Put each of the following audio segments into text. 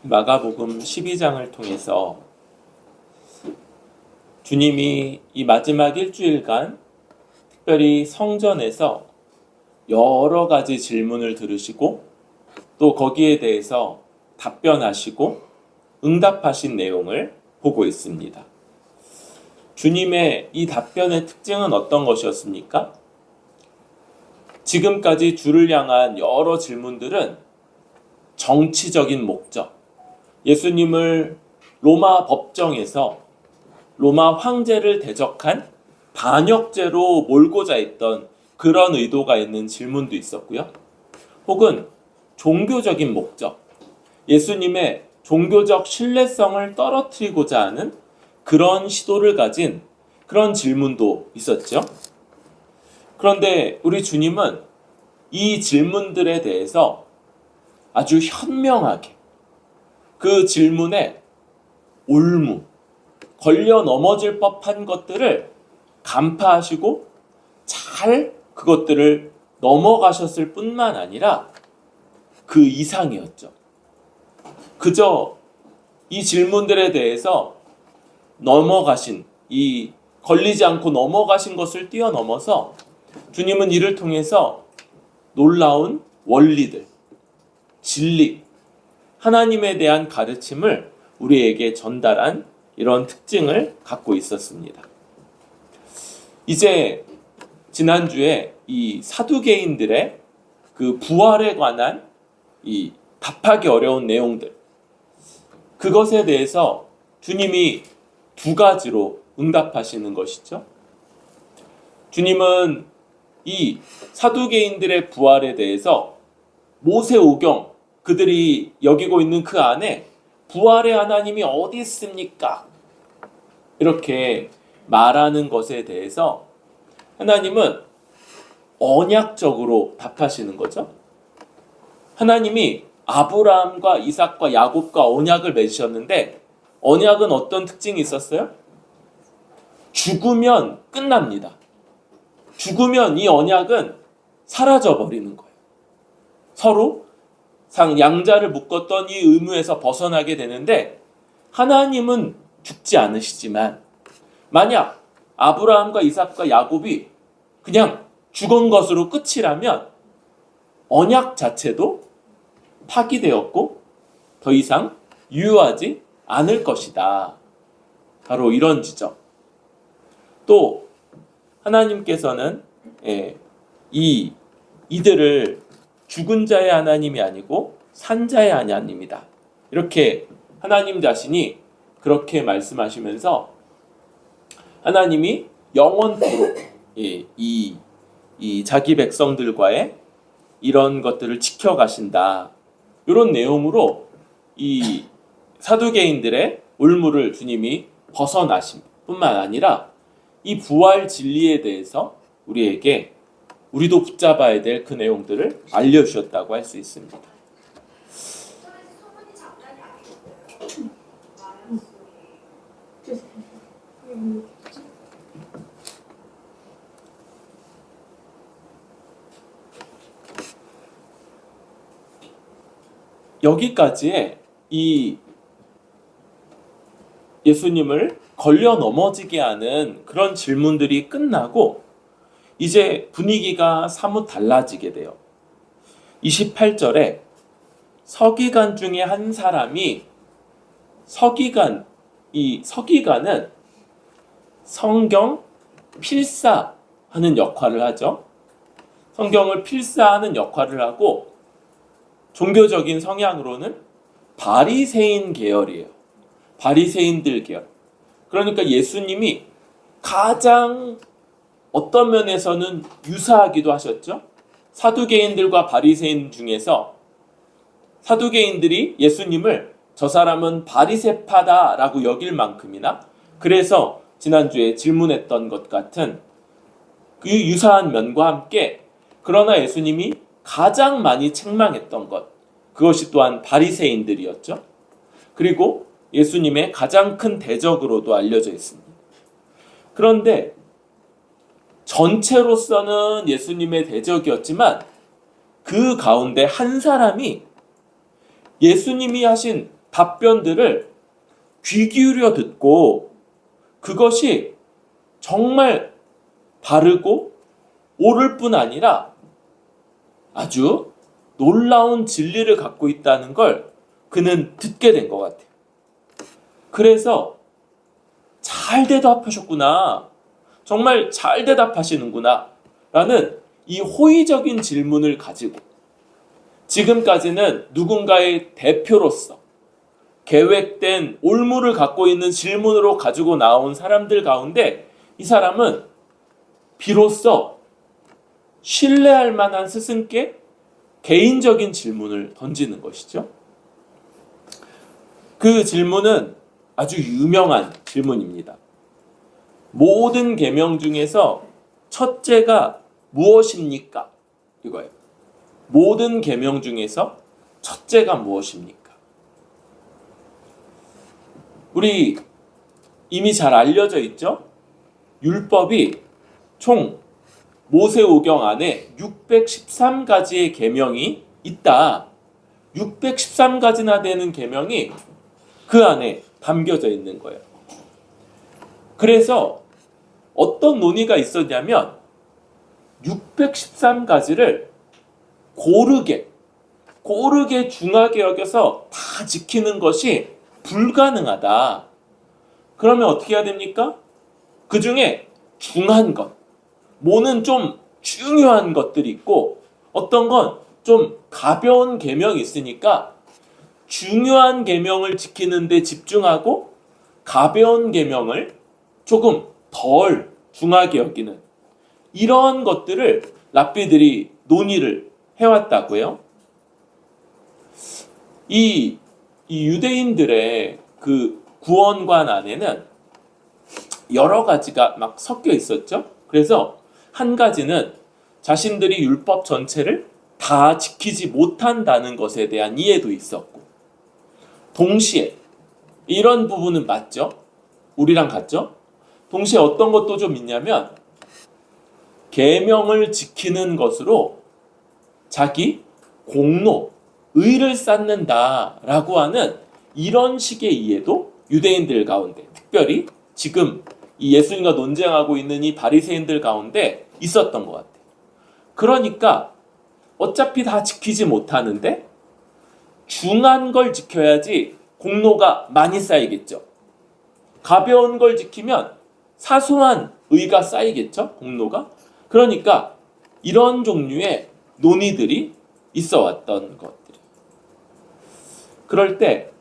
마가복음 12장을 통해서 주님이 이 마지막 일주일간 특별히 성전에서 여러 가지 질문을 들으시고 또 거기에 대해서 답변하시고 응답하신 내용을 보고 있습니다. 주님의 이 답변의 특징은 어떤 것이었습니까? 지금까지 주를 향한 여러 질문들은 정치적인 목적, 예수님을 로마 법정에서 로마 황제를 대적한 반역죄로 몰고자 했던 그런 의도가 있는 질문도 있었고요. 혹은 종교적인 목적, 예수님의 종교적 신뢰성을 떨어뜨리고자 하는 그런 시도를 가진 그런 질문도 있었죠. 그런데 우리 주님은 이 질문들에 대해서 아주 현명하게 그 질문에 올무, 걸려 넘어질 법한 것들을 간파하시고 잘 그것들을 넘어가셨을 뿐만 아니라 그 이상이었죠. 그저 이 질문들에 대해서 넘어가신, 이 걸리지 않고 넘어가신 것을 뛰어넘어서 주님은 이를 통해서 놀라운 원리들, 진리, 하나님에 대한 가르침을 우리에게 전달한 이런 특징을 갖고 있었습니다. 이제 지난주에 이 사두개인들의 그 부활에 관한 이 답하기 어려운 내용들, 그것에 대해서 주님이 두 가지로 응답하시는 것이죠. 주님은 이 사두개인들의 부활에 대해서 모세오경, 그들이 여기고 있는 그 안에 부활의 하나님이 어디 있습니까? 이렇게 말하는 것에 대해서 하나님은 언약적으로 답하시는 거죠. 하나님이 아브라함과 이삭과 야곱과 언약을 맺으셨는데 언약은 어떤 특징이 있었어요? 죽으면 끝납니다. 죽으면 이 언약은 사라져버리는 거예요. 서로 양자를 묶었던 이 의무에서 벗어나게 되는데 하나님은 죽지 않으시지만 만약 아브라함과 이삭과 야곱이 그냥 죽은 것으로 끝이라면 언약 자체도 파기되었고 더 이상 유효하지 않을 것이다. 바로 이런 지점. 또 하나님께서는 이들을 죽은 자의 하나님이 아니고 산 자의 하나님이다. 이렇게 하나님 자신이 그렇게 말씀하시면서 하나님이 영원토록 이 자기 백성들과의 이런 것들을 지켜가신다. 이런 내용으로 이 사두개인들의 올무를 주님이 벗어나신 뿐만 아니라 이 부활 진리에 대해서 우리도 붙잡아야 될 그 내용들을 알려주셨다고 할 수 있습니다. 여기까지의 이 예수님을 걸려 넘어지게 하는 그런 질문들이 끝나고 이제 분위기가 사뭇 달라지게 돼요. 28절에 서기관 중에 한 사람이 이 서기관은 성경 필사하는 역할을 하죠. 성경을 필사하는 역할을 하고 종교적인 성향으로는 바리새인 계열이에요. 바리새인들 계열. 그러니까 예수님이 가장 어떤 면에서는 유사하기도 하셨죠. 사두개인들과 바리새인 중에서 사두개인들이 예수님을 저 사람은 바리새파다라고 여길 만큼이나 그래서 지난주에 질문했던 것 같은 그 유사한 면과 함께 그러나 예수님이 가장 많이 책망했던 것, 그것이 또한 바리새인들이었죠. 그리고 예수님의 가장 큰 대적으로도 알려져 있습니다. 그런데 전체로서는 예수님의 대적이었지만 그 가운데 한 사람이 예수님이 하신 답변들을 귀 기울여 듣고 그것이 정말 바르고 옳을 뿐 아니라 아주 놀라운 진리를 갖고 있다는 걸 그는 듣게 된 것 같아요. 그래서 잘 대답하셨구나. 정말 잘 대답하시는구나. 라는 이 호의적인 질문을 가지고 지금까지는 누군가의 대표로서 계획된 올무를 갖고 있는 질문으로 가지고 나온 사람들 가운데 이 사람은 비로소 신뢰할 만한 스승께 개인적인 질문을 던지는 것이죠. 그 질문은 아주 유명한 질문입니다. 모든 계명 중에서 첫째가 무엇입니까? 이거예요. 모든 계명 중에서 첫째가 무엇입니까? 우리 이미 잘 알려져 있죠? 율법이 총 모세오경 안에 613가지의 계명이 있다. 613가지나 되는 계명이 그 안에 담겨져 있는 거예요. 그래서 어떤 논의가 있었냐면 613가지를 고르게 중하게 여겨서 다 지키는 것이 불가능하다. 그러면 어떻게 해야 됩니까? 그 중에 중한 것, 뭐는 좀 중요한 것들이 있고 어떤 건 좀 가벼운 계명이 있으니까 중요한 계명을 지키는 데 집중하고 가벼운 계명을 조금 덜 중하게 여기는 이런 것들을 랍비들이 논의를 해왔다고요. 이 유대인들의 그 구원관 안에는 여러 가지가 막 섞여 있었죠. 그래서 한 가지는 자신들이 율법 전체를 다 지키지 못한다는 것에 대한 이해도 있었고, 동시에 이런 부분은 맞죠? 우리랑 같죠? 동시에 어떤 것도 좀 있냐면 계명을 지키는 것으로 자기 공로, 의를 쌓는다라고 하는 이런 식의 이해도 유대인들 가운데, 특별히 지금 이 예수님과 논쟁하고 있는 이 바리새인들 가운데 있었던 것 같아요. 그러니까 어차피 다 지키지 못하는데 중한 걸 지켜야지 공로가 많이 쌓이겠죠. 가벼운 걸 지키면 사소한 의가 쌓이겠죠, 공로가. 그러니까 이런 종류의 논의들이 있어 왔던 것들이. 그럴 때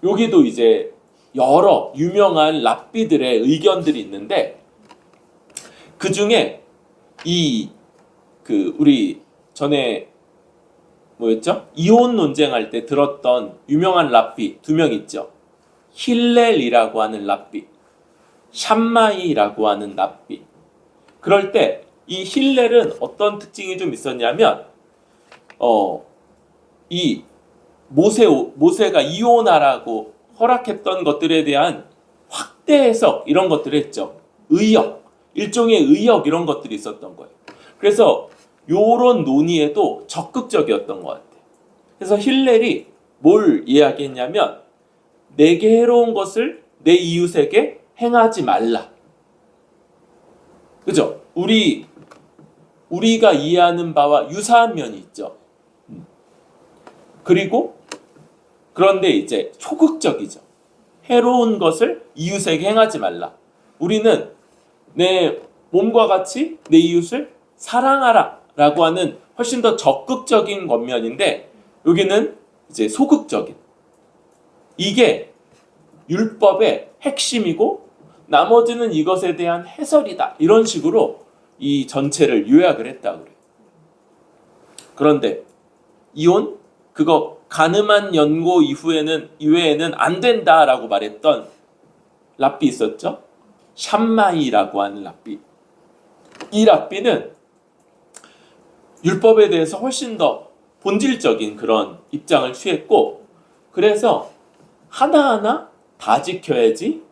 여기도 이제 여러 유명한 랍비들의 의견들이 있는데 그 중에 우리 전에 뭐였죠? 이혼 논쟁할 때 들었던 유명한 랍비 2명 있죠. 힐렐이라고 하는 랍비, 샴마이라고 하는 랍비. 그럴 때 이 힐렐은 어떤 특징이 좀 있었냐면 이 모세가 이혼하라고 허락했던 것들에 대한 확대 해석 이런 것들을 했죠. 일종의 의역 이런 것들이 있었던 거예요. 그래서 요런 논의에도 적극적이었던 것 같아요. 그래서 힐렐이 뭘 이야기했냐면 내게 해로운 것을 내 이웃에게 행하지 말라. 그죠? 우리가 이해하는 바와 유사한 면이 있죠. 그리고 그런데 이제 소극적이죠. 해로운 것을 이웃에게 행하지 말라. 우리는 내 몸과 같이 내 이웃을 사랑하라 라고 하는 훨씬 더 적극적인 권면인데 여기는 이제 소극적인, 이게 율법의 핵심이고 나머지는 이것에 대한 해설이다, 이런 식으로 이 전체를 요약을 했다 그래요. 그런데 이혼, 그거 가늠한 연고 이외에는 안 된다라고 말했던 랍비 있었죠. 샴마이라고 하는 랍비. 이 랍비는 율법에 대해서 훨씬 더 본질적인 그런 입장을 취했고, 그래서 하나하나 다 지켜야지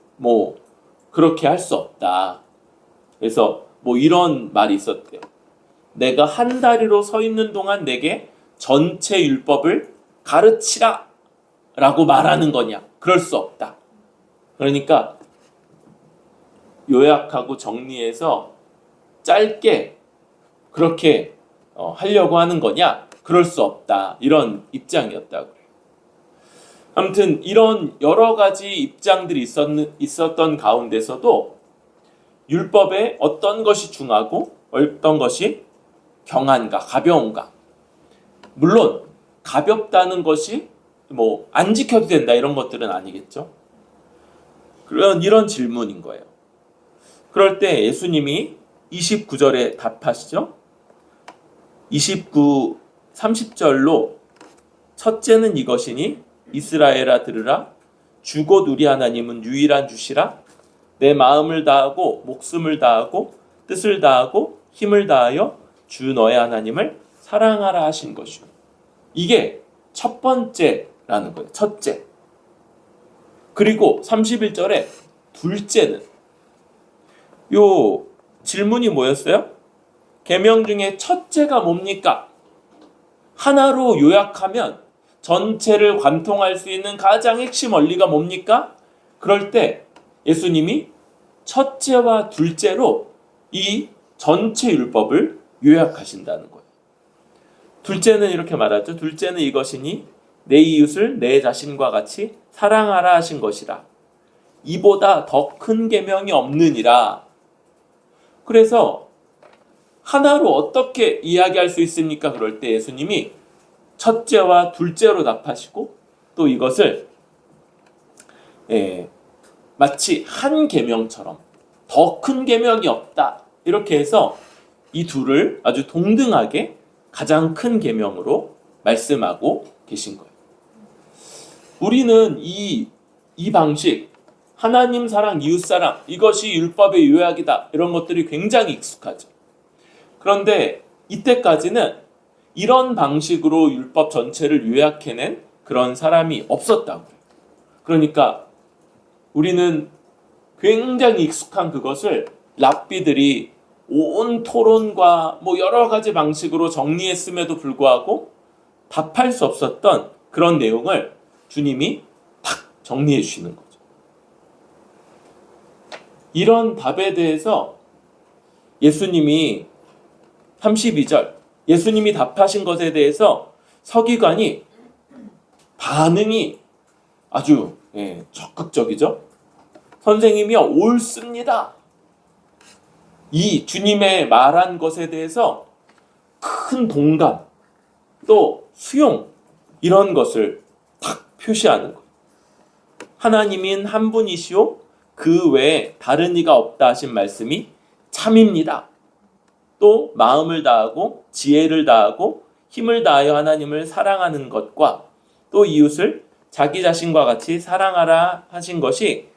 그렇게 할 수 없다. 그래서 이런 말이 있었대요. 내가 한 다리로 서 있는 동안 내게 전체 율법을 가르치라 라고 말하는 거냐? 그럴 수 없다. 그러니까 요약하고 정리해서 짧게 그렇게 하려고 하는 거냐? 그럴 수 없다. 이런 입장이었다고요. 아무튼 이런 여러 가지 입장들이 있었던 가운데서도 율법에 어떤 것이 중하고 어떤 것이 경한가, 가벼운가. 물론 가볍다는 것이 뭐 안 지켜도 된다 이런 것들은 아니겠죠. 이런 질문인 거예요. 그럴 때 예수님이 29절에 답하시죠. 29, 30절로 첫째는 이것이니 이스라엘아 들으라. 주 곧 우리 하나님은 유일한 주시라. 내 마음을 다하고 목숨을 다하고 뜻을 다하고 힘을 다하여 주 너의 하나님을 사랑하라 하신 것이요. 이게 첫 번째라는 거예요. 첫째. 그리고 31절에 둘째는 요 질문이 뭐였어요? 계명 중에 첫째가 뭡니까? 하나로 요약하면 전체를 관통할 수 있는 가장 핵심 원리가 뭡니까? 그럴 때 예수님이 첫째와 둘째로 이 전체 율법을 요약하신다는 거예요. 둘째는 이렇게 말하죠. 둘째는 이것이니 내 이웃을 내 자신과 같이 사랑하라 하신 것이라. 이보다 더 큰 계명이 없느니라. 그래서 하나로 어떻게 이야기할 수 있습니까? 그럴 때 예수님이 첫째와 둘째로 답하시고 또 이것을 마치 한 계명처럼 더 큰 계명이 없다. 이렇게 해서 이 둘을 아주 동등하게 가장 큰 계명으로 말씀하고 계신 거예요. 우리는 이 방식, 하나님 사랑, 이웃 사랑, 이것이 율법의 요약이다. 이런 것들이 굉장히 익숙하죠. 그런데 이때까지는 이런 방식으로 율법 전체를 요약해낸 그런 사람이 없었다고요. 그러니까 우리는 굉장히 익숙한 그것을 랍비들이 온 토론과 뭐 여러 가지 방식으로 정리했음에도 불구하고 답할 수 없었던 그런 내용을 주님이 탁 정리해 주시는 거죠. 이런 답에 대해서 예수님이 32절 예수님이 답하신 것에 대해서 서기관이 반응이 아주 적극적이죠. 선생님이요 옳습니다. 이 주님의 말한 것에 대해서 큰 동감 또 수용 이런 것을 탁 표시하는 거예요. 하나님인 한 분이시오 그 외에 다른 이가 없다 하신 말씀이 참입니다. 또 마음을 다하고 지혜를 다하고 힘을 다하여 하나님을 사랑하는 것과 또 이웃을 자기 자신과 같이 사랑하라 하신 것이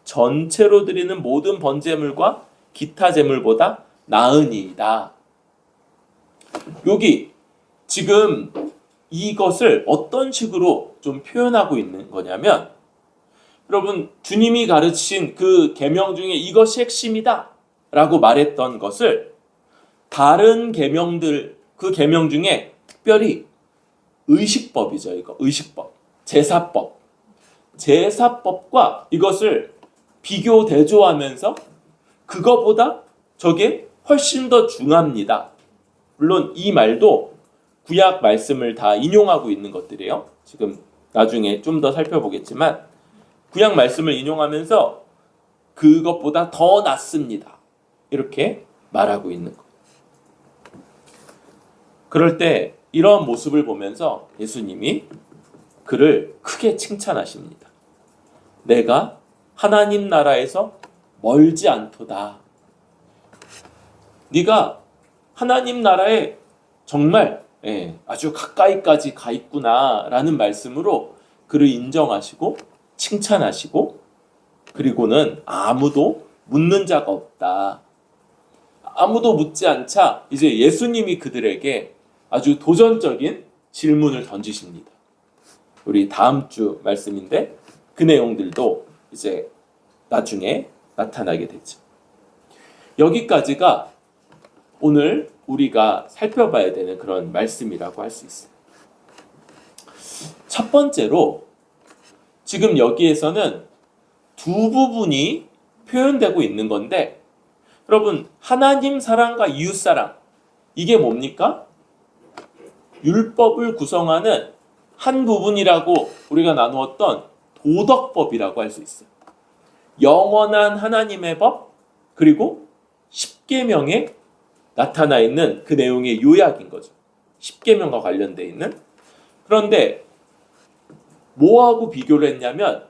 전체로 드리는 모든 번제물과 기타 제물보다 나으니이다. 여기 지금 이것을 어떤 식으로 좀 표현하고 있는 거냐면 여러분 주님이 가르치신 그 계명 중에 이것이 핵심이다 라고 말했던 것을 다른 계명들 그 계명 중에 특별히 의식법이죠. 이거 의식법, 제사법과 이것을 비교 대조하면서 그거보다 저게 훨씬 더 중합니다. 물론 이 말도 구약 말씀을 다 인용하고 있는 것들이에요. 지금 나중에 좀 더 살펴보겠지만 구약 말씀을 인용하면서 그것보다 더 낫습니다. 이렇게 말하고 있는 거예요. 그럴 때 이런 모습을 보면서 예수님이 그를 크게 칭찬하십니다. 내가 하나님 나라에서 멀지 않도다. 네가 하나님 나라에 정말 아주 가까이까지 가 있구나라는 말씀으로 그를 인정하시고 칭찬하시고 그리고는 아무도 묻는 자가 없다. 아무도 묻지 않자 이제 예수님이 그들에게 아주 도전적인 질문을 던지십니다. 우리 다음 주 말씀인데 그 내용들도 이제 나중에 나타나게 되죠. 여기까지가 오늘 우리가 살펴봐야 되는 그런 말씀이라고 할 수 있어요. 첫 번째로 지금 여기에서는 두 부분이 표현되고 있는 건데, 여러분, 하나님 사랑과 이웃 사랑, 이게 뭡니까? 율법을 구성하는 한 부분이라고 우리가 나누었던 도덕법이라고 할 수 있어요. 영원한 하나님의 법, 그리고 십계명에 나타나 있는 그 내용의 요약인 거죠. 십계명과 관련되어 있는. 그런데 뭐하고 비교를 했냐면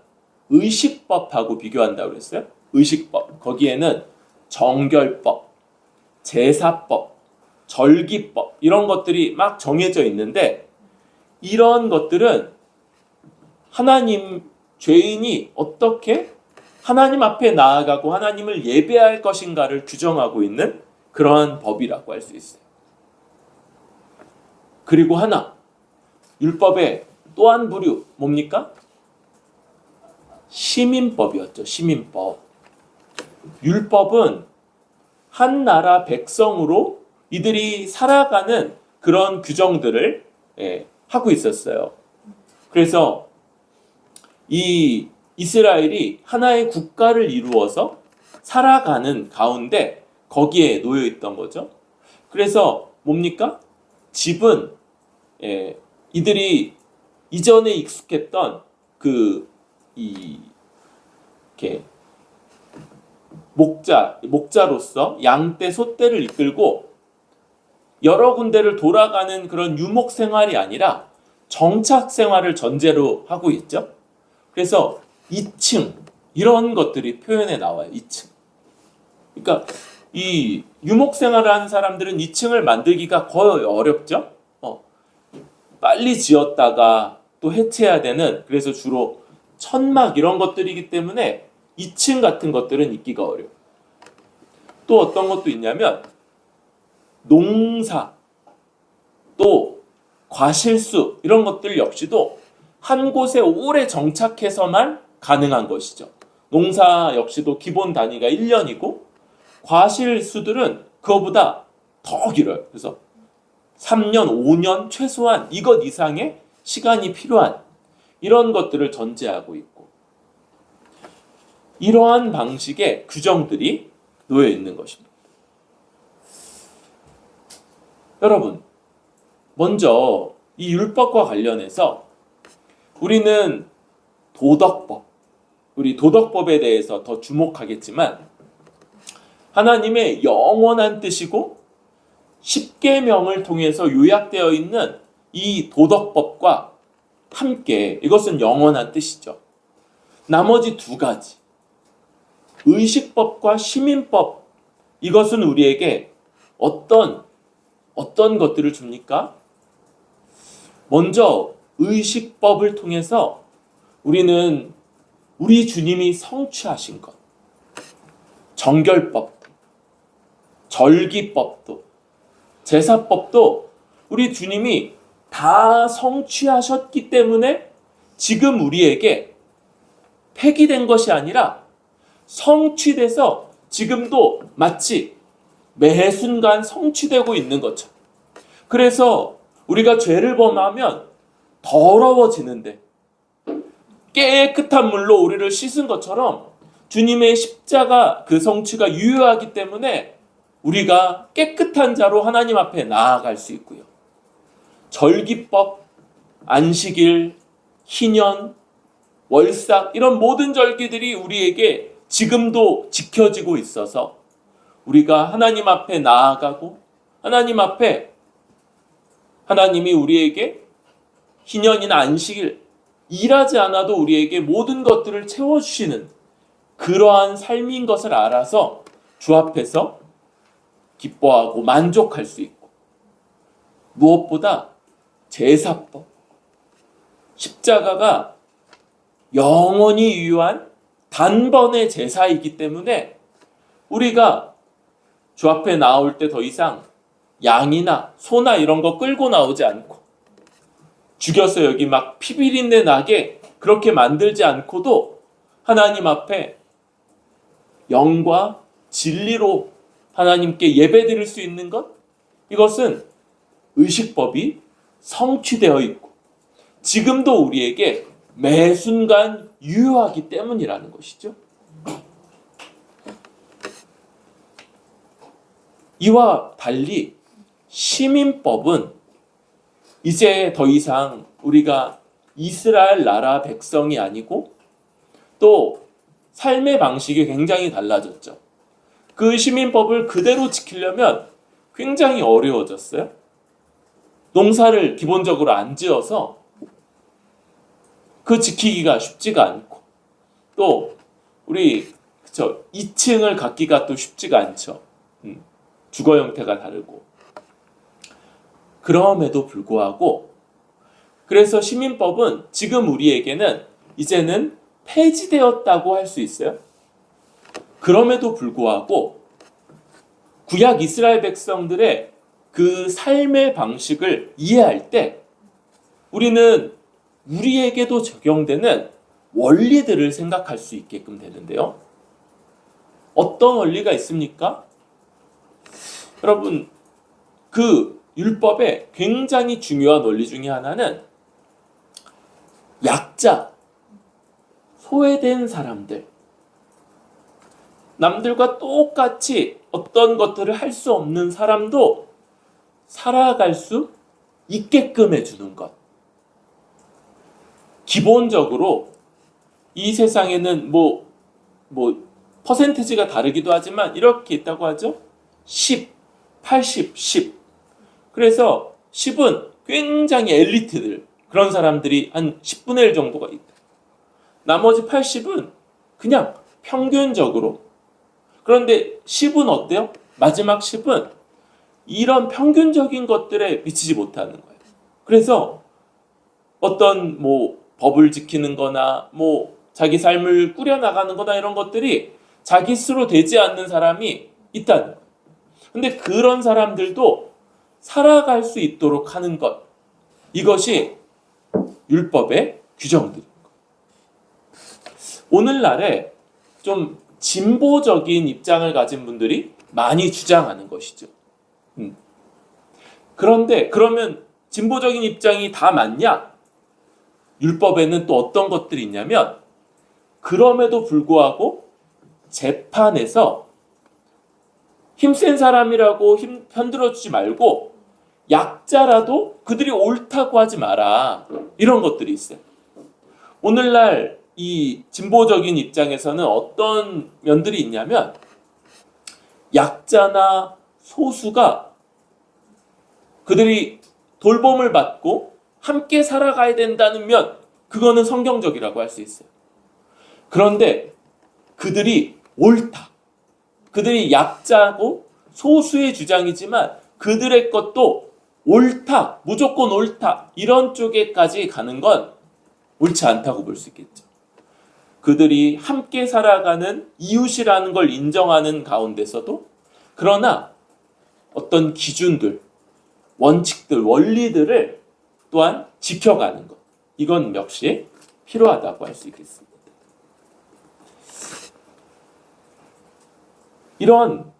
의식법하고 비교한다고 그랬어요. 의식법. 거기에는 정결법, 제사법, 절기법 이런 것들이 막 정해져 있는데, 이런 것들은 하나님, 죄인이 어떻게 하나님 앞에 나아가고 하나님을 예배할 것인가를 규정하고 있는 그러한 법이라고 할 수 있어요. 그리고 하나, 율법의 또 한 부류 뭡니까? 시민법이었죠. 시민법. 율법은 한 나라 백성으로 이들이 살아가는 그런 규정들을 하고 있었어요. 그래서 이 이스라엘이 하나의 국가를 이루어서 살아가는 가운데 거기에 놓여 있던 거죠. 그래서 뭡니까? 집은 이들이 이전에 익숙했던 이렇게 목자로서 양떼, 소떼를 이끌고 여러 군데를 돌아가는 그런 유목 생활이 아니라 정착 생활을 전제로 하고 있죠. 그래서 2층 이런 것들이 표현에 나와요. 2층. 그러니까 이 유목 생활을 하는 사람들은 2층을 만들기가 거의 어렵죠. 빨리 지었다가 또 해체해야 되는, 그래서 주로 천막 이런 것들이기 때문에 2층 같은 것들은 있기가 어려워요. 또 어떤 것도 있냐면 농사, 또 과실수 이런 것들 역시도 한 곳에 오래 정착해서만 가능한 것이죠. 농사 역시도 기본 단위가 1년이고 과실수들은 그거보다 더 길어요. 그래서 3년, 5년 최소한 이것 이상의 시간이 필요한 이런 것들을 전제하고 있고, 이러한 방식의 규정들이 놓여 있는 것입니다. 여러분, 먼저 이 율법과 관련해서 우리는 우리 도덕법에 대해서 더 주목하겠지만, 하나님의 영원한 뜻이고 십계명을 통해서 요약되어 있는 이 도덕법과 함께 이것은 영원한 뜻이죠. 나머지 두 가지, 의식법과 시민법, 이것은 우리에게 어떤 것들을 줍니까? 먼저 의식법을 통해서 우리는 우리 주님이 성취하신 것, 정결법도, 절기법도, 제사법도 우리 주님이 다 성취하셨기 때문에 지금 우리에게 폐기된 것이 아니라 성취돼서 지금도 마치 매 순간 성취되고 있는 것처럼, 그래서 우리가 죄를 범하면 더러워지는데 깨끗한 물로 우리를 씻은 것처럼 주님의 십자가 그 성취가 유효하기 때문에 우리가 깨끗한 자로 하나님 앞에 나아갈 수 있고요. 절기법, 안식일, 희년, 월삭 이런 모든 절기들이 우리에게 지금도 지켜지고 있어서 우리가 하나님 앞에 나아가고 하나님 앞에 하나님이 우리에게 희년이나 안식일 일하지 않아도 우리에게 모든 것들을 채워주시는 그러한 삶인 것을 알아서 주 앞에서 기뻐하고 만족할 수 있고, 무엇보다 제사법, 십자가가 영원히 유효한 단번의 제사이기 때문에 우리가 주 앞에 나올 때 더 이상 양이나 소나 이런 거 끌고 나오지 않고 죽여서 여기 막 피비린내 나게 그렇게 만들지 않고도 하나님 앞에 영과 진리로 하나님께 예배드릴 수 있는 것, 이것은 의식법이 성취되어 있고 지금도 우리에게 매 순간 유효하기 때문이라는 것이죠. 이와 달리 시민법은 이제 더 이상 우리가 이스라엘 나라 백성이 아니고 또 삶의 방식이 굉장히 달라졌죠. 그 시민법을 그대로 지키려면 굉장히 어려워졌어요. 농사를 기본적으로 안 지어서 그 지키기가 쉽지가 않고 또 우리 2층을 갖기가 또 쉽지가 않죠. 주거 형태가 다르고. 그럼에도 불구하고 그래서 시민법은 지금 우리에게는 이제는 폐지되었다고 할 수 있어요. 그럼에도 불구하고 구약 이스라엘 백성들의 그 삶의 방식을 이해할 때 우리는 우리에게도 적용되는 원리들을 생각할 수 있게끔 되는데요. 어떤 원리가 있습니까? 여러분, 그 율법의 굉장히 중요한 원리 중에 하나는 약자, 소외된 사람들, 남들과 똑같이 어떤 것들을 할 수 없는 사람도 살아갈 수 있게끔 해주는 것. 기본적으로 이 세상에는 퍼센티지가 다르기도 하지만 이렇게 있다고 하죠. 10, 80, 10. 그래서 10은 굉장히 엘리트들, 그런 사람들이 한 10분의 1 정도가 있다. 나머지 80은 그냥 평균적으로. 그런데 10은 어때요? 마지막 10은 이런 평균적인 것들에 미치지 못하는 거예요. 그래서 어떤 법을 지키는 거나 자기 삶을 꾸려나가는 거나 이런 것들이 자기 스스로 되지 않는 사람이 있다는 거예요. 근데 그런 사람들도 살아갈 수 있도록 하는 것, 이것이 율법의 규정들입니다. 오늘날에 좀 진보적인 입장을 가진 분들이 많이 주장하는 것이죠. 그런데 그러면 진보적인 입장이 다 맞냐? 율법에는 또 어떤 것들이 있냐면 그럼에도 불구하고 재판에서 힘센 사람이라고 편들어주지 말고 약자라도 그들이 옳다고 하지 마라. 이런 것들이 있어요. 오늘날 이 진보적인 입장에서는 어떤 면들이 있냐면 약자나 소수가 그들이 돌봄을 받고 함께 살아가야 된다는 면, 그거는 성경적이라고 할 수 있어요. 그런데 그들이 옳다. 그들이 약자고 소수의 주장이지만 그들의 것도 옳다, 무조건 옳다, 이런 쪽에까지 가는 건 옳지 않다고 볼 수 있겠죠. 그들이 함께 살아가는 이웃이라는 걸 인정하는 가운데서도 그러나 어떤 기준들, 원칙들, 원리들을 또한 지켜가는 것, 이건 역시 필요하다고 할 수 있겠습니다. 이런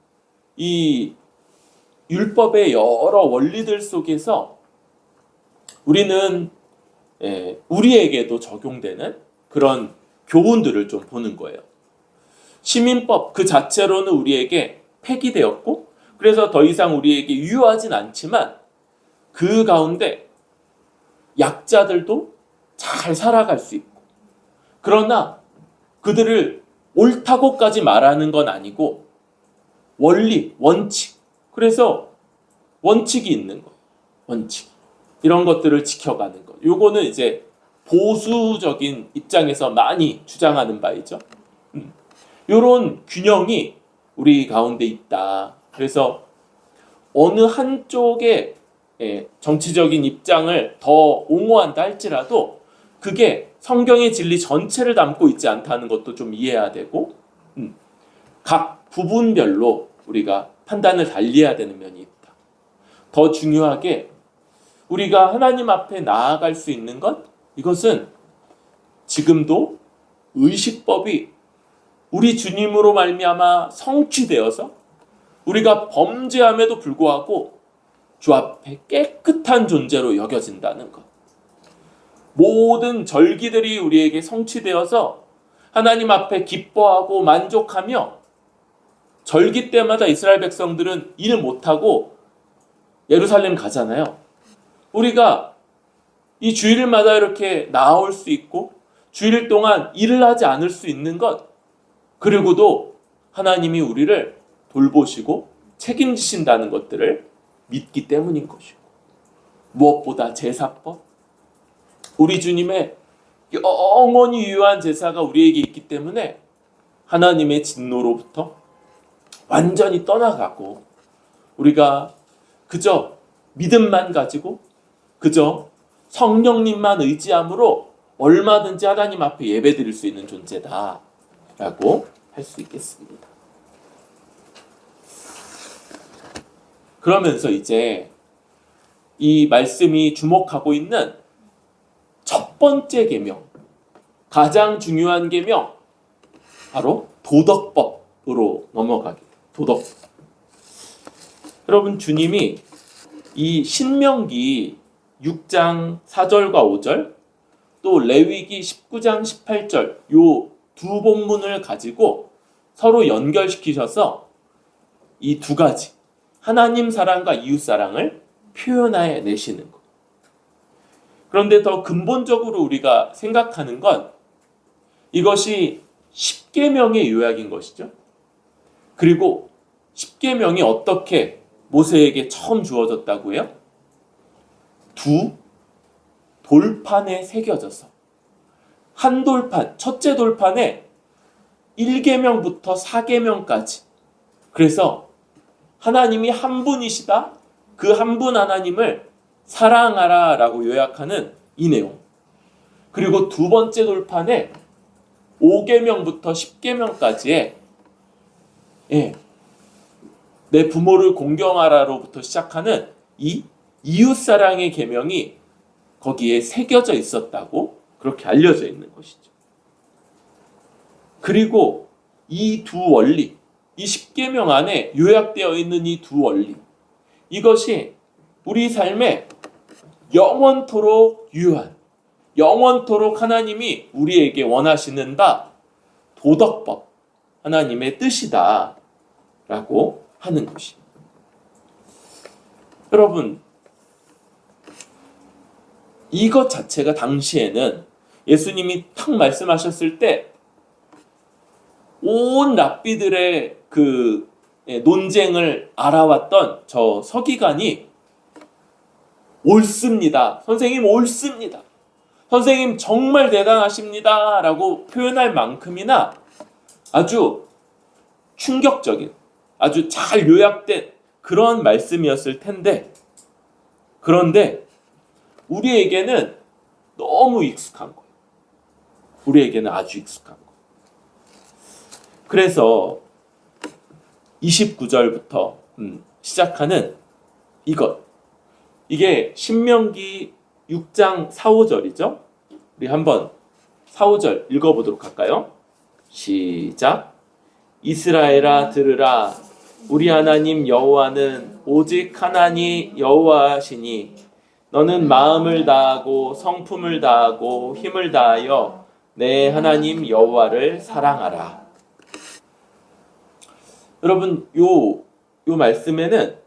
이 율법의 여러 원리들 속에서 우리는 우리에게도 적용되는 그런 교훈들을 좀 보는 거예요. 시민법 그 자체로는 우리에게 폐기되었고 그래서 더 이상 우리에게 유효하진 않지만 그 가운데 약자들도 잘 살아갈 수 있고 그러나 그들을 옳다고까지 말하는 건 아니고 원리, 원칙, 그래서 원칙이 있는 거예요. 원칙. 이런 것들을 지켜가는 것. 요거는 이제 보수적인 입장에서 많이 주장하는 바이죠. 요런 균형이 우리 가운데 있다. 그래서 어느 한쪽의 정치적인 입장을 더 옹호한다 할지라도 그게 성경의 진리 전체를 담고 있지 않다는 것도 좀 이해해야 되고 각 부분별로 우리가 판단을 달리해야 되는 면이 있다. 더 중요하게 우리가 하나님 앞에 나아갈 수 있는 것, 이것은 지금도 의식법이 우리 주님으로 말미암아 성취되어서 우리가 범죄함에도 불구하고 주 앞에 깨끗한 존재로 여겨진다는 것. 모든 절기들이 우리에게 성취되어서 하나님 앞에 기뻐하고 만족하며 절기 때마다 이스라엘 백성들은 일 못하고 예루살렘 가잖아요. 우리가 이 주일마다 이렇게 나올 수 있고 주일 동안 일을 하지 않을 수 있는 것, 그리고도 하나님이 우리를 돌보시고 책임지신다는 것들을 믿기 때문인 것이고, 무엇보다 제사법, 우리 주님의 영원히 유효한 제사가 우리에게 있기 때문에 하나님의 진노로부터 완전히 떠나가고 우리가 그저 믿음만 가지고 그저 성령님만 의지함으로 얼마든지 하나님 앞에 예배드릴 수 있는 존재다라고 할 수 있겠습니다. 그러면서 이제 이 말씀이 주목하고 있는 첫 번째 계명, 가장 중요한 계명, 바로 도덕법으로 넘어가게 돼요. 도덕법. 여러분, 주님이 이 신명기 6장 4절과 5절, 또 레위기 19장 18절 요 두 본문을 가지고 서로 연결시키셔서 이 두 가지, 하나님 사랑과 이웃 사랑을 표현해 내시는 것. 그런데 더 근본적으로 우리가 생각하는 건 이것이 십계명의 요약인 것이죠. 그리고 십계명이 어떻게 모세에게 처음 주어졌다고 해요? 두 돌판에 새겨져서 한 돌판, 첫째 돌판에 1계명부터 4계명까지, 그래서 하나님이 한 분이시다, 그 한 분 하나님을 사랑하라 라고 요약하는 이 내용, 그리고 두 번째 돌판에 5계명부터 10계명까지의 내 부모를 공경하라로부터 시작하는 이 이웃사랑의 계명이 거기에 새겨져 있었다고 그렇게 알려져 있는 것이죠. 그리고 이 두 원리, 이 10계명 안에 요약되어 있는 이 두 원리, 이것이 우리 삶에 영원토록 유효한, 영원토록 하나님이 우리에게 원하시는 바 도덕법, 하나님의 뜻이다 라고 하는 것입니다. 여러분, 이것 자체가 당시에는 예수님이 탁 말씀하셨을 때 온 랍비들의 그 논쟁을 알아왔던 저 서기관이 옳습니다, 선생님 옳습니다, 선생님 정말 대단하십니다 라고 표현할 만큼이나 아주 충격적인, 아주 잘 요약된 그런 말씀이었을 텐데, 그런데 우리에게는 너무 익숙한 거예요. 우리에게는 아주 익숙한 거예요. 그래서 29절부터 시작하는 이것, 이게 신명기 6장 4, 5절이죠. 우리 한번 4, 5절 읽어보도록 할까요? 시작. 이스라엘아 들으라, 우리 하나님 여호와는 오직 하나님 여호와시니 너는 마음을 다하고 성품을 다하고 힘을 다하여 내 하나님 여호와를 사랑하라. 여러분, 요 말씀에는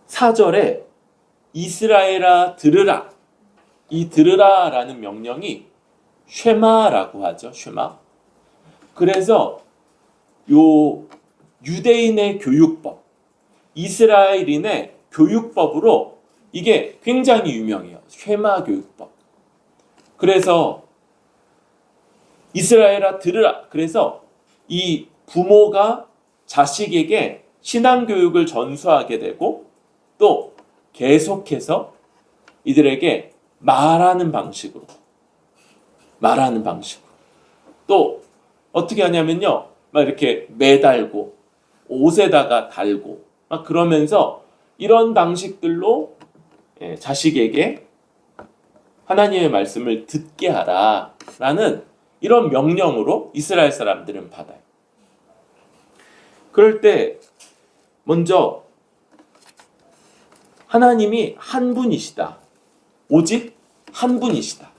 4절에 이스라엘아 들으라, 이 들으라라는 명령이 쉐마라고 하죠. 쉐마. 그래서 요 유대인의 교육법, 이스라엘인의 교육법으로 이게 굉장히 유명해요. 쉐마 교육법. 그래서 이스라엘아 들으라. 그래서 이 부모가 자식에게 신앙교육을 전수하게 되고 또 계속해서 이들에게 말하는 방식으로 또 어떻게 하냐면요, 막 이렇게 매달고 옷에다가 달고 막 그러면서 이런 방식들로 자식에게 하나님의 말씀을 듣게 하라라는 이런 명령으로 이스라엘 사람들은 받아요. 그럴 때 먼저 하나님이 한 분이시다, 오직 한 분이시다.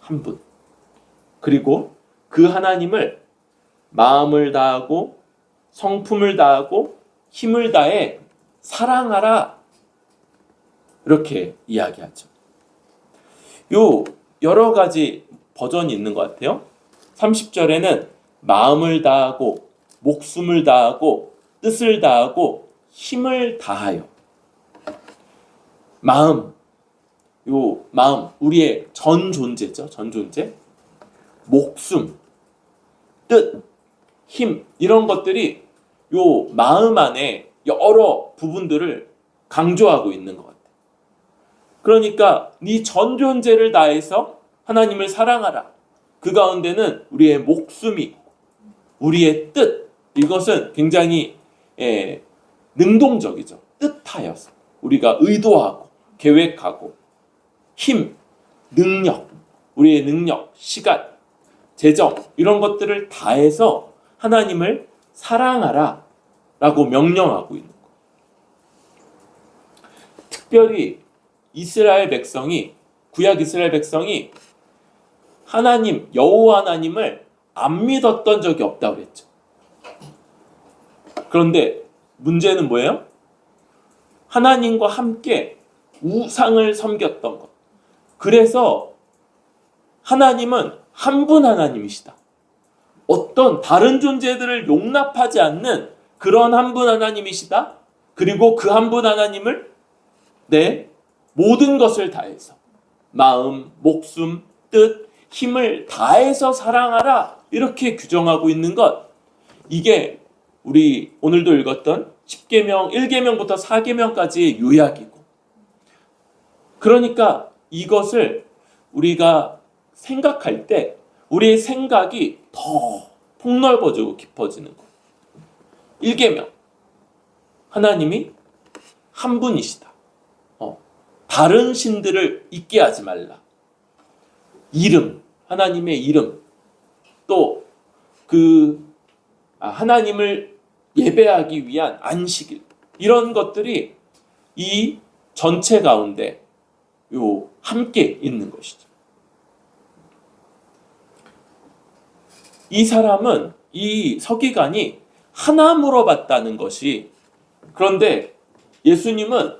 한 분. 그리고 그 하나님을 마음을 다하고 성품을 다하고 힘을 다해 사랑하라. 이렇게 이야기하죠. 요 여러 가지 버전이 있는 것 같아요. 30절에는 마음을 다하고 목숨을 다하고 뜻을 다하고 힘을 다하여. 마음, 우리의 전 존재죠. 전 존재. 목숨, 뜻, 힘 이런 것들이 요 마음 안에 여러 부분들을 강조하고 있는 것 같아요. 그러니까 네 전 존재를 다해서 하나님을 사랑하라. 그 가운데는 우리의 목숨이 있고 우리의 뜻, 이것은 굉장히 능동적이죠. 뜻하여서 우리가 의도하고 계획하고 힘, 능력, 우리의 능력, 시간, 재정 이런 것들을 다해서 하나님을 사랑하라 라고 명령하고 있는 거예요. 특별히 이스라엘 백성이, 구약 이스라엘 백성이 하나님, 여호와 하나님을 안 믿었던 적이 없다고 그랬죠. 그런데 문제는 뭐예요? 하나님과 함께 우상을 섬겼던 것. 그래서 하나님은 한 분 하나님이시다. 어떤 다른 존재들을 용납하지 않는 그런 한 분 하나님이시다. 그리고 그 한 분 하나님을 내 모든 것을 다해서 마음, 목숨, 뜻, 힘을 다해서 사랑하라. 이렇게 규정하고 있는 것. 이게 우리 오늘도 읽었던 10계명, 1계명부터 4계명까지의 요약이고, 그러니까 이것을 우리가 생각할 때 우리의 생각이 더 폭넓어지고 깊어지는 거예요. 1계명, 하나님이 한 분이시다. 다른 신들을 있게 하지 말라. 이름, 하나님의 이름, 또 하나님을 예배하기 위한 안식일, 이런 것들이 이 전체 가운데 함께 있는 것이죠. 이 사람은, 이 서기관이 하나 물어봤다는 것이, 그런데 예수님은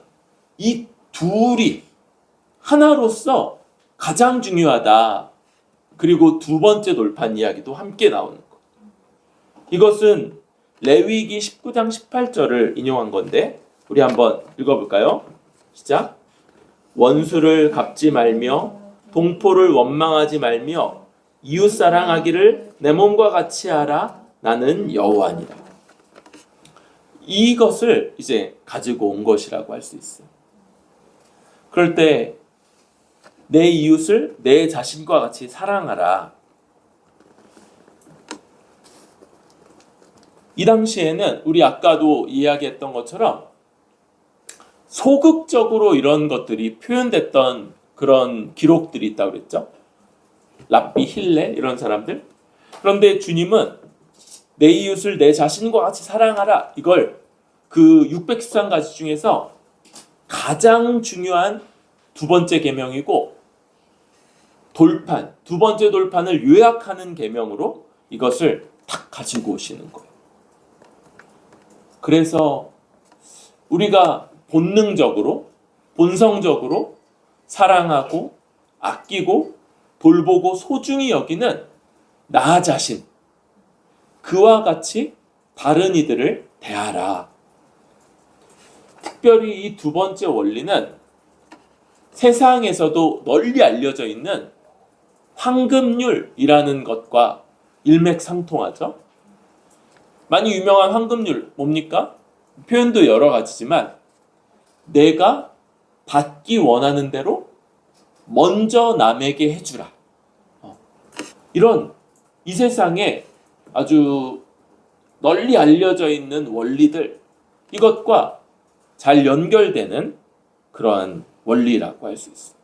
이 둘이 하나로서 가장 중요하다. 그리고 두 번째 돌판 이야기도 함께 나오는 것. 이것은 레위기 19장 18절을 인용한 건데 우리 한번 읽어볼까요? 시작. 원수를 갚지 말며 동포를 원망하지 말며 이웃 사랑하기를 내 몸과 같이 하라. 나는 여호와니라. 이것을 이제 가지고 온 것이라고 할 수 있어요. 그럴 때 내 이웃을 내 자신과 같이 사랑하라. 이 당시에는 우리 아까도 이야기했던 것처럼 소극적으로 이런 것들이 표현됐던 그런 기록들이 있다고 그랬죠. 랍비 힐레 이런 사람들. 그런데 주님은 내 이웃을 내 자신과 같이 사랑하라. 이걸 그 613가지 중에서 가장 중요한 두 번째 계명이고 돌판, 두 번째 돌판을 요약하는 계명으로 이것을 딱 가지고 오시는 거예요. 그래서 우리가 본능적으로, 본성적으로 사랑하고 아끼고 돌보고 소중히 여기는 나 자신, 그와 같이 다른 이들을 대하라. 특별히 이 두 번째 원리는 세상에서도 널리 알려져 있는 황금률이라는 것과 일맥상통하죠. 많이 유명한 황금률 뭡니까? 표현도 여러 가지지만 내가 받기 원하는 대로 먼저 남에게 해주라. 이런 이 세상에 아주 널리 알려져 있는 원리들, 이것과 잘 연결되는 그러한 원리라고 할 수 있어요.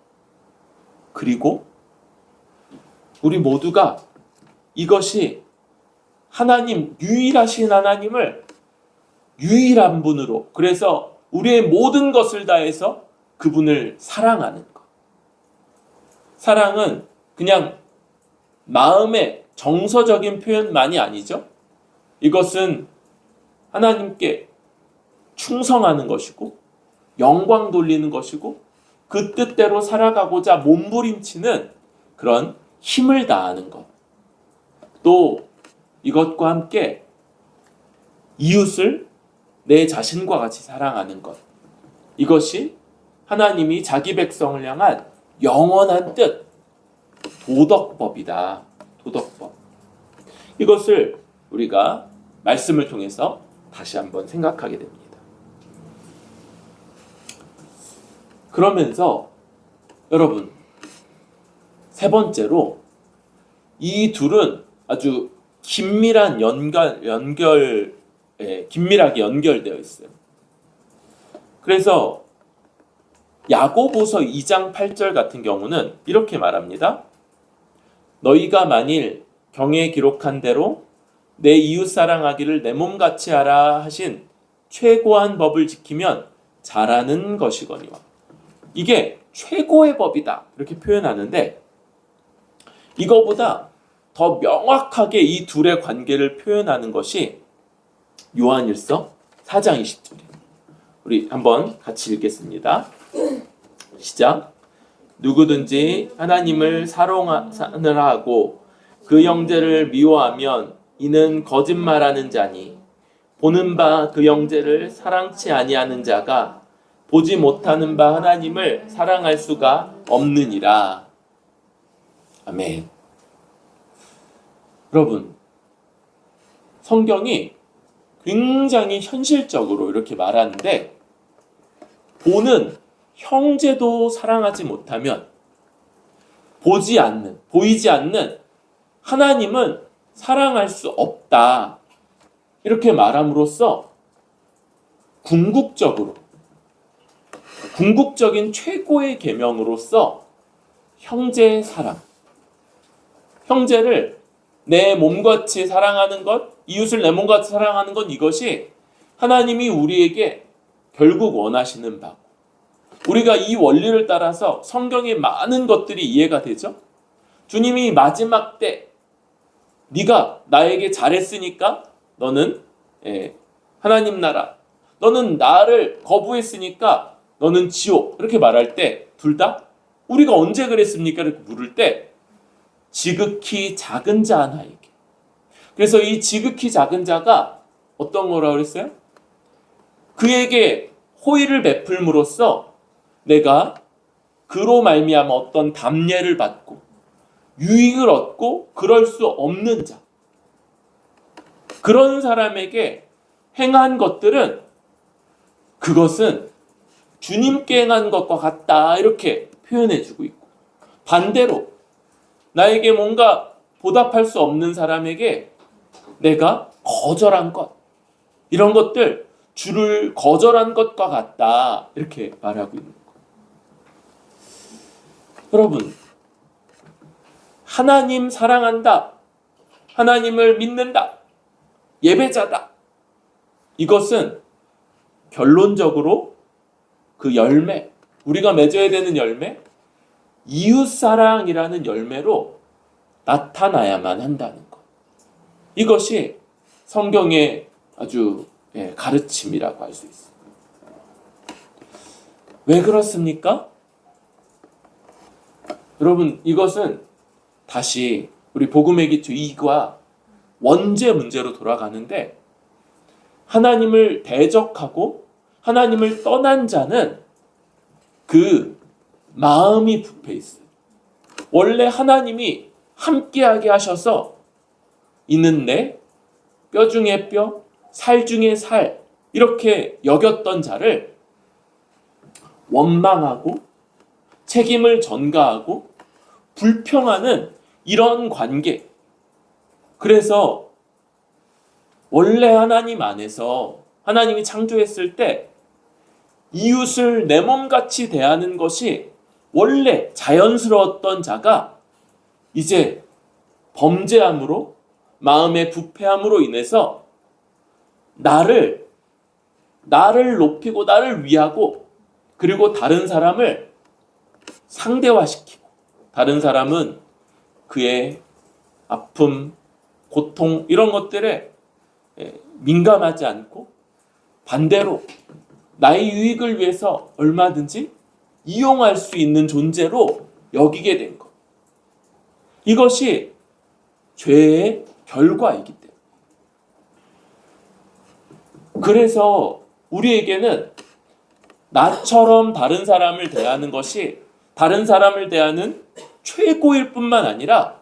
그리고 우리 모두가 이것이 하나님, 유일하신 하나님을 유일한 분으로, 그래서 우리의 모든 것을 다해서 그분을 사랑하는 것. 사랑은 그냥 마음의 정서적인 표현만이 아니죠. 이것은 하나님께 충성하는 것이고 영광 돌리는 것이고 그 뜻대로 살아가고자 몸부림치는 그런 힘을 다하는 것. 또 이것과 함께 이웃을 내 자신과 같이 사랑하는 것. 이것이 하나님이 자기 백성을 향한 영원한 뜻, 도덕법이다. 도덕법. 이것을 우리가 말씀을 통해서 다시 한번 생각하게 됩니다. 그러면서 여러분, 세 번째로 이 둘은 아주 긴밀하게 연결되어 있어요. 그래서 야고보서 2장 8절 같은 경우는 이렇게 말합니다. 너희가 만일 경에 기록한 대로 내 이웃 사랑하기를 내 몸같이 하라 하신 최고한 법을 지키면 잘하는 것이거니와. 이게 최고의 법이다 이렇게 표현하는데 이거보다 더 명확하게 이 둘의 관계를 표현하는 것이 요한일서 4장 20절이에요. 우리 한번 같이 읽겠습니다. 시작. 누구든지 하나님을 사랑하느라 하고 그 형제를 미워하면 이는 거짓말하는 자니 보는 바 그 형제를 사랑치 아니하는 자가 보지 못하는 바 하나님을 사랑할 수가 없느니라. 아멘. 여러분, 성경이 굉장히 현실적으로 이렇게 말하는데 보는 형제도 사랑하지 못하면 보이지 않는 하나님은 사랑할 수 없다. 이렇게 말함으로써 궁극적인 최고의 계명으로서 형제의 사랑, 형제를 내 몸같이 사랑하는 것, 이웃을 내 몸같이 사랑하는 것, 이것이 하나님이 우리에게 결국 원하시는 바고 우리가 이 원리를 따라서 성경의 많은 것들이 이해가 되죠. 주님이 마지막 때 네가 나에게 잘했으니까 너는 하나님 나라, 너는 나를 거부했으니까 너는 지옥, 이렇게 말할 때 둘 다 우리가 언제 그랬습니까? 이렇게 물을 때 지극히 작은 자 하나에게. 그래서 이 지극히 작은 자가 어떤 거라고 그랬어요? 그에게 호의를 베풀므로써 내가 그로 말미암아 어떤 담례를 받고 유익을 얻고 그럴 수 없는 자, 그런 사람에게 행한 것들은 그것은 주님께 행한 것과 같다 이렇게 표현해주고 있고, 반대로 나에게 뭔가 보답할 수 없는 사람에게 내가 거절한 것, 이런 것들 주를 거절한 것과 같다 이렇게 말하고 있는 거예요. 여러분, 하나님 사랑한다, 하나님을 믿는다, 예배자다, 이것은 결론적으로 그 열매, 우리가 맺어야 되는 열매, 이웃사랑이라는 열매로 나타나야만 한다는 것. 이것이 성경의 아주 가르침이라고 할 수 있습니다. 왜 그렇습니까? 여러분, 이것은 다시 우리 복음의 기초 2과 원죄 문제로 돌아가는데, 하나님을 대적하고 하나님을 떠난 자는 그 마음이 부패 있어요. 원래 하나님이 함께하게 하셔서 이는 내 뼈 중에 뼈, 살 중에 살, 이렇게 여겼던 자를 원망하고 책임을 전가하고 불평하는 이런 관계. 그래서 원래 하나님 안에서 하나님이 창조했을 때 이웃을 내 몸같이 대하는 것이 원래 자연스러웠던 자가 이제 범죄함으로, 마음의 부패함으로 인해서 나를 높이고 나를 위하고, 그리고 다른 사람을 상대화시키고 다른 사람은 그의 아픔, 고통 이런 것들에 민감하지 않고 반대로 나의 유익을 위해서 얼마든지 이용할 수 있는 존재로 여기게 된 것. 이것이 죄의 결과이기 때문에. 그래서 우리에게는 나처럼 다른 사람을 대하는 것이 다른 사람을 대하는 최고일 뿐만 아니라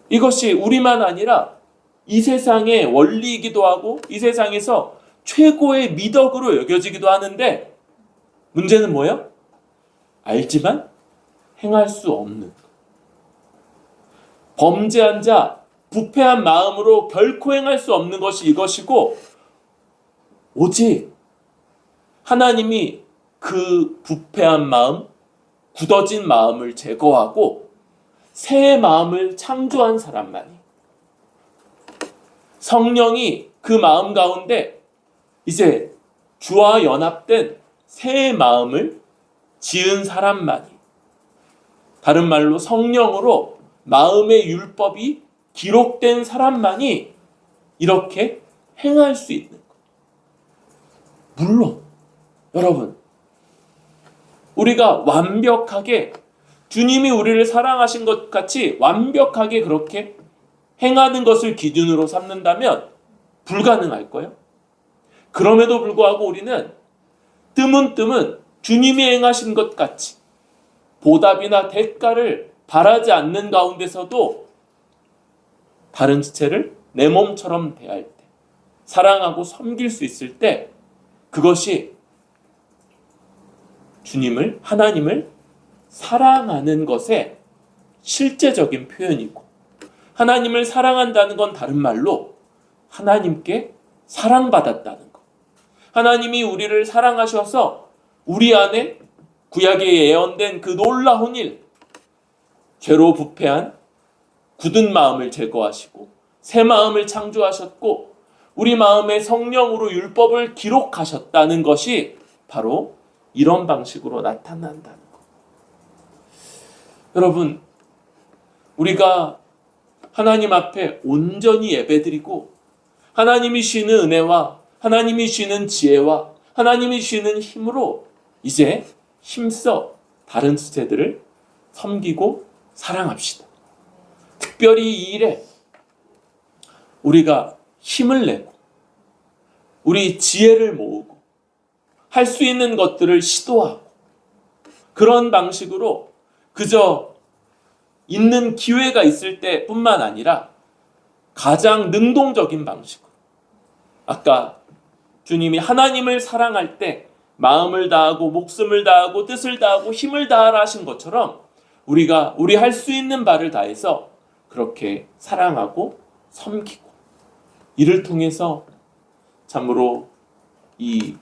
이것이 우리만 아니라 이 세상의 원리이기도 하고 이 세상에서 최고의 미덕으로 여겨지기도 하는데 문제는 뭐예요? 알지만 행할 수 없는 범죄한 자, 부패한 마음으로 결코 행할 수 없는 것이 이것이고 오직 하나님이 그 부패한 마음, 굳어진 마음을 제거하고 새 마음을 창조한 사람만이 성령이 그 마음 가운데 이제 주와 연합된 새 마음을 지은 사람만이 다른 말로 성령으로 마음의 율법이 기록된 사람만이 이렇게 행할 수 있는 것. 물론 여러분 우리가 완벽하게 주님이 우리를 사랑하신 것 같이 완벽하게 그렇게 행하는 것을 기준으로 삼는다면 불가능할 거예요. 그럼에도 불구하고 우리는 뜨문뜨문 주님이 행하신 것 같이 보답이나 대가를 바라지 않는 가운데서도 다른 지체를 내 몸처럼 대할 때 사랑하고 섬길 수 있을 때 그것이 주님을 하나님을 사랑하는 것의 실제적인 표현이고 하나님을 사랑한다는 건 다른 말로 하나님께 사랑받았다는 것. 하나님이 우리를 사랑하셔서 우리 안에 구약에 예언된 그 놀라운 일 죄로 부패한 굳은 마음을 제거하시고 새 마음을 창조하셨고 우리 마음에 성령으로 율법을 기록하셨다는 것이 바로 이런 방식으로 나타난다는 것. 여러분 우리가 하나님 앞에 온전히 예배드리고 하나님이 주시는 은혜와 하나님이 주시는 지혜와 하나님이 주시는 힘으로 이제 힘써 다른 주체들을 섬기고 사랑합시다. 특별히 이 일에 우리가 힘을 내고 우리 지혜를 모으고 할 수 있는 것들을 시도하고 그런 방식으로 그저 있는 기회가 있을 때뿐만 아니라 가장 능동적인 방식으로 아까 주님이 하나님을 사랑할 때 마음을 다하고 목숨을 다하고 뜻을 다하고 힘을 다하라 하신 것처럼 우리가 우리 할 수 있는 바를 다해서 그렇게 사랑하고 섬기고 이를 통해서 참으로 이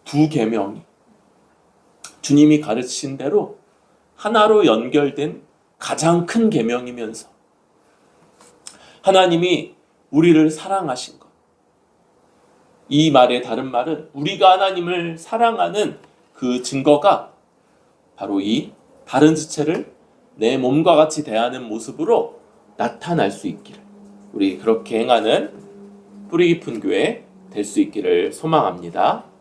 두 계명이 주님이 가르치신 대로 하나로 연결된 가장 큰 계명이면서 하나님이 우리를 사랑하신 것. 이 말의 다른 말은 우리가 하나님을 사랑하는 그 증거가 바로 이 다른 지체를 내 몸과 같이 대하는 모습으로 나타날 수 있기를 우리 그렇게 행하는 뿌리 깊은 교회 될 수 있기를 소망합니다.